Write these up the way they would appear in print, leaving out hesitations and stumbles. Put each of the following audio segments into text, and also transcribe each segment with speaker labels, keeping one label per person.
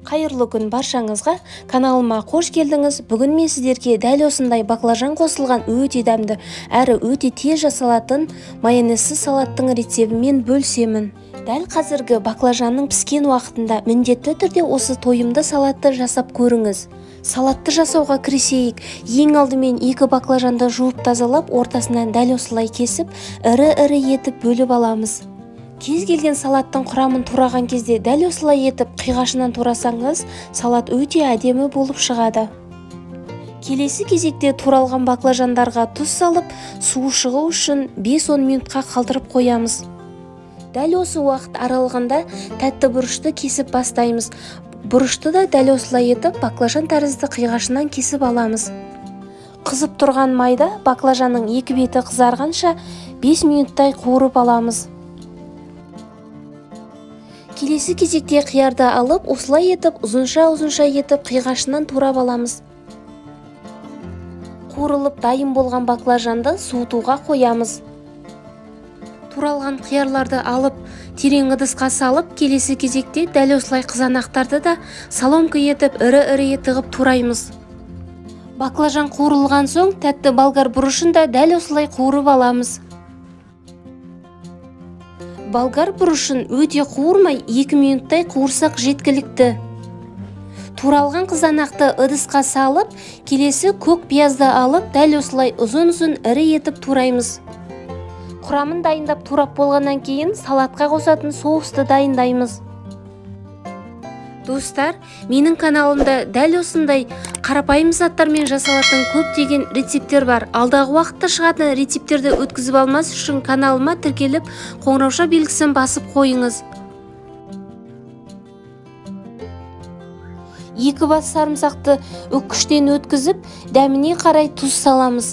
Speaker 1: Қайырлы күн баршаңызға, каналыма қош келдіңіз. Бүгін мен сіздерге дәл осындай баклажан қосылған өте дәмді әрі өте тез жасалатын майонезсіз салаттың рецебімен бөлісемін. Дәл қазіргі баклажанның піскен уақытында міндетті түрде осы тойымды салатты жасап көріңіз. Салатты жасауға кірісейік. Ең алдымен 2 баклажанды жуып тазалап, ортасынан дәл осылай кесіп, ірі-ірі етіп бөліп аламыз. Кез келген салаттың құрамын тураған кезде дәл осылай етіп қиғашынан турасаңыз, салат өте әдемі болып шығады. Келесі кезекте туралған баклажандарға тұз салып, суы шығу үшін 5-10 минутқа қалдырып қоямыз. Дәл осы уақыт аралығында тәтті бұрышты кесіп бастаймыз. Бұрышты да дәл осылай етіп баклажан тәрізді қиғашынан кесіп аламыз. Қызып тұрған майда баклажанның екі беті қызарғанша 5 минуттай қуырып аламыз. Келесі кезекте қиярды алып, осылай етіп, ұзынша етіп қиғашынан турап аламыз. Қуырылып дайын болған баклажанды суытуға қоямыз. Туралған қиярларды алып, терең ыдысқа салып, келесі кезекте дәл осылай қызанақтарды да соломка етіп, ірі-ірі тығып тураймыз. Баклажан қуырылған соң, тәтті болгар бұрышын да дәл осылай қуырып аламыз. Болгар бұрышын өте қуырмай 2 минуттай қуырсақ жеткілікті. Туралған қызанақты ыдысқа салып, келесі көк пиязды алып, дәл осылай ұзын-ұзын ірі етіп тураймыз. Құрамын дайындап турап болғаннан кейін салатқа қосатын соусты дайындаймыз. Достар, менің каналымда дәл осындай қарапайым заттармен жасалатын көптеген рецептер бар. Алдағы уақытта шығатын рецептерді өткізіп алмас үшін каналыма тіркеліп, қоңырауша белгісін басып қойыңыз. 2 бас сарымсақты үккіштен өткізіп, дәміне қарай тұз саламыз.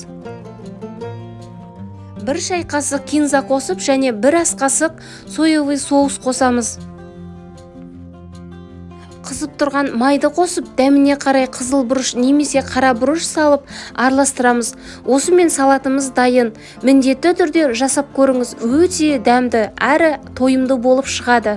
Speaker 1: 1 шай қасық кинза қосып, және 1 ас қасық соевый соус қосамыз. Қызып тұрған майды қосып, дәміне қарай қызыл бұрыш немесе қара бұрыш салып араластырамыз. Осымен салатымыз дайын. Міндетті түрде жасап көріңіз, өте дәмді әрі тойымды болып шығады.